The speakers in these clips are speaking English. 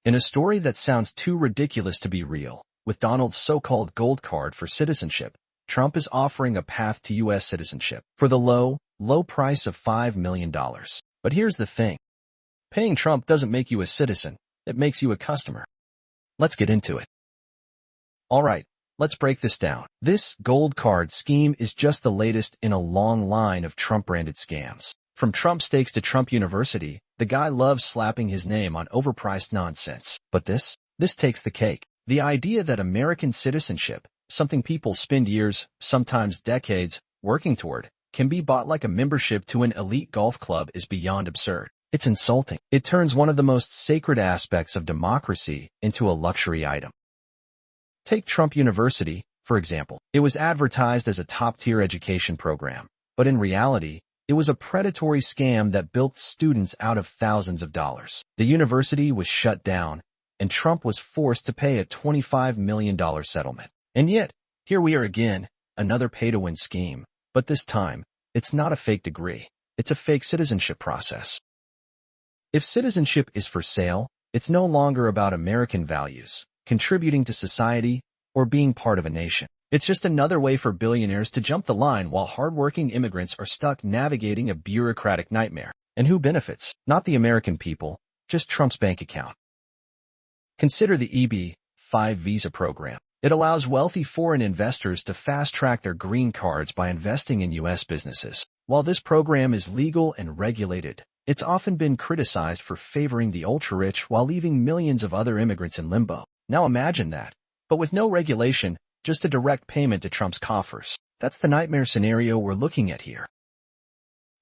In a story that sounds too ridiculous to be real, with Donald's so-called gold card for citizenship, Trump is offering a path to U.S. citizenship for the low price of $5 million. But here's the thing. Paying Trump doesn't make you a citizen. It makes you a customer. Let's get into it. Alright, let's break this down. This gold card scheme is just the latest in a long line of Trump-branded scams. From Trump Steaks to Trump University, the guy loves slapping his name on overpriced nonsense. But this takes the cake. The idea that American citizenship, something people spend years, sometimes decades, working toward, can be bought like a membership to an elite golf club is beyond absurd. It's insulting. It turns one of the most sacred aspects of democracy into a luxury item. Take Trump University, for example. It was advertised as a top-tier education program, but in reality, it was a predatory scam that bilked students out of thousands of dollars. The university was shut down, and Trump was forced to pay a $25 million settlement. And yet, here we are again, another pay-to-win scheme. But this time, it's not a fake degree. It's a fake citizenship process. If citizenship is for sale, it's no longer about American values, contributing to society, or being part of a nation. It's just another way for billionaires to jump the line while hardworking immigrants are stuck navigating a bureaucratic nightmare. And who benefits? Not the American people, just Trump's bank account. Consider the EB-5 visa program. It allows wealthy foreign investors to fast-track their green cards by investing in U.S. businesses. While this program is legal and regulated, it's often been criticized for favoring the ultra-rich while leaving millions of other immigrants in limbo. Now imagine that, but with no regulation, just a direct payment to Trump's coffers. That's the nightmare scenario we're looking at here.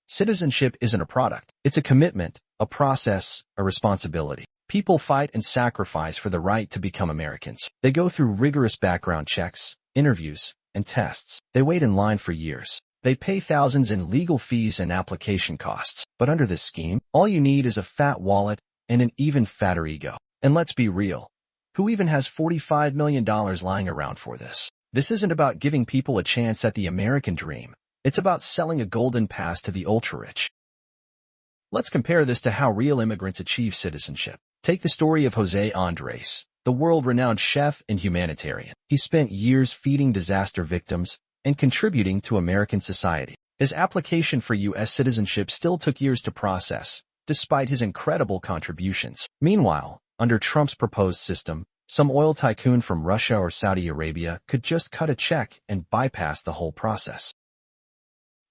Citizenship isn't a product. It's a commitment, a process, a responsibility. People fight and sacrifice for the right to become Americans. They go through rigorous background checks, interviews, and tests. They wait in line for years. They pay thousands in legal fees and application costs. But under this scheme, all you need is a fat wallet and an even fatter ego. And let's be real. Who even has $45 million lying around for this? This isn't about giving people a chance at the American dream. It's about selling a golden pass to the ultra-rich. Let's compare this to how real immigrants achieve citizenship. Take the story of Jose Andres, the world-renowned chef and humanitarian. He spent years feeding disaster victims and contributing to American society. His application for U.S. citizenship still took years to process, despite his incredible contributions. Meanwhile, under Trump's proposed system, some oil tycoon from Russia or Saudi Arabia could just cut a check and bypass the whole process.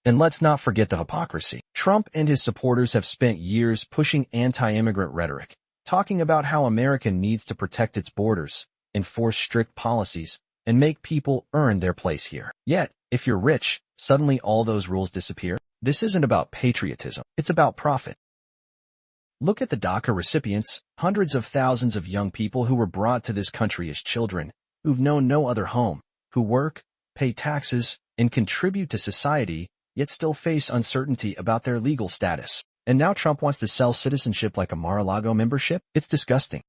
And let's not forget the hypocrisy. Trump and his supporters have spent years pushing anti-immigrant rhetoric, talking about how America needs to protect its borders, enforce strict policies, and make people earn their place here. Yet, if you're rich, suddenly all those rules disappear. This isn't about patriotism. It's about profit. Look at the DACA recipients, hundreds of thousands of young people who were brought to this country as children, who've known no other home, who work, pay taxes, and contribute to society, yet still face uncertainty about their legal status. And now Trump wants to sell citizenship like a Mar-a-Lago membership? It's disgusting.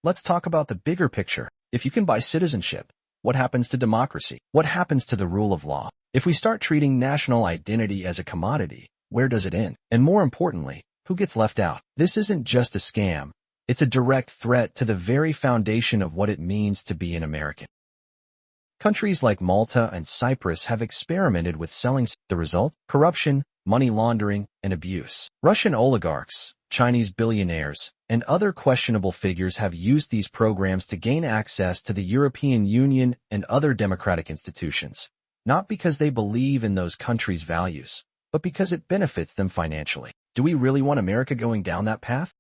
Let's talk about the bigger picture. If you can buy citizenship, what happens to democracy? What happens to the rule of law? If we start treating national identity as a commodity, where does it end? And more importantly, who gets left out? This isn't just a scam. It's a direct threat to the very foundation of what it means to be an American. Countries like Malta and Cyprus have experimented with selling. The result? Corruption, money laundering, and abuse. Russian oligarchs, Chinese billionaires, and other questionable figures have used these programs to gain access to the European Union and other democratic institutions, not because they believe in those countries' values, but because it benefits them financially. Do we really want America going down that path?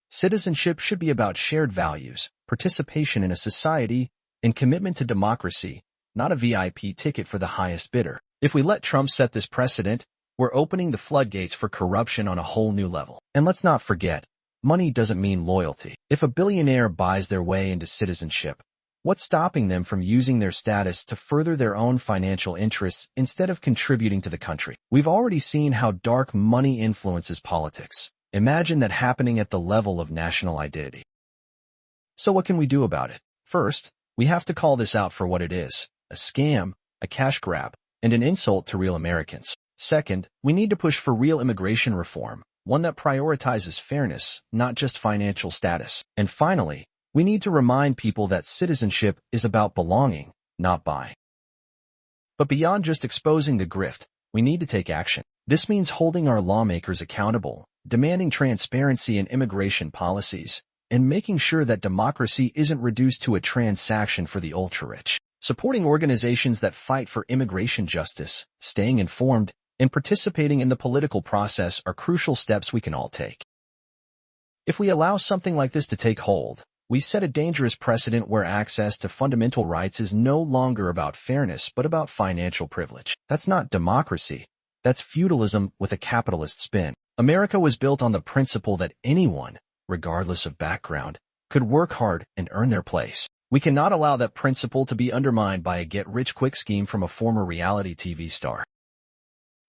Citizenship should be about shared values, participation in a society, and commitment to democracy, not a VIP ticket for the highest bidder. If we let Trump set this precedent, we're opening the floodgates for corruption on a whole new level. And let's not forget, money doesn't mean loyalty. If a billionaire buys their way into citizenship, what's stopping them from using their status to further their own financial interests instead of contributing to the country? We've already seen how dark money influences politics. Imagine that happening at the level of national identity. So what can we do about it? First, we have to call this out for what it is: a scam, a cash grab, and an insult to real Americans. Second, we need to push for real immigration reform, one that prioritizes fairness, not just financial status. And finally, we need to remind people that citizenship is about belonging, not buying. But beyond just exposing the grift, we need to take action. This means holding our lawmakers accountable, demanding transparency in immigration policies, and making sure that democracy isn't reduced to a transaction for the ultra-rich. Supporting organizations that fight for immigration justice, staying informed, and participating in the political process are crucial steps we can all take. If we allow something like this to take hold, we set a dangerous precedent where access to fundamental rights is no longer about fairness but about financial privilege. That's not democracy. That's feudalism with a capitalist spin. America was built on the principle that anyone, regardless of background, could work hard and earn their place. We cannot allow that principle to be undermined by a get-rich-quick scheme from a former reality TV star.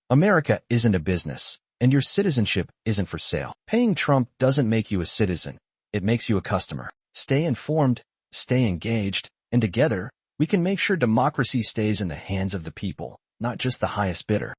America isn't a business, and your citizenship isn't for sale. Paying Trump doesn't make you a citizen. It makes you a customer. Stay informed, stay engaged, and together, we can make sure democracy stays in the hands of the people, not just the highest bidder.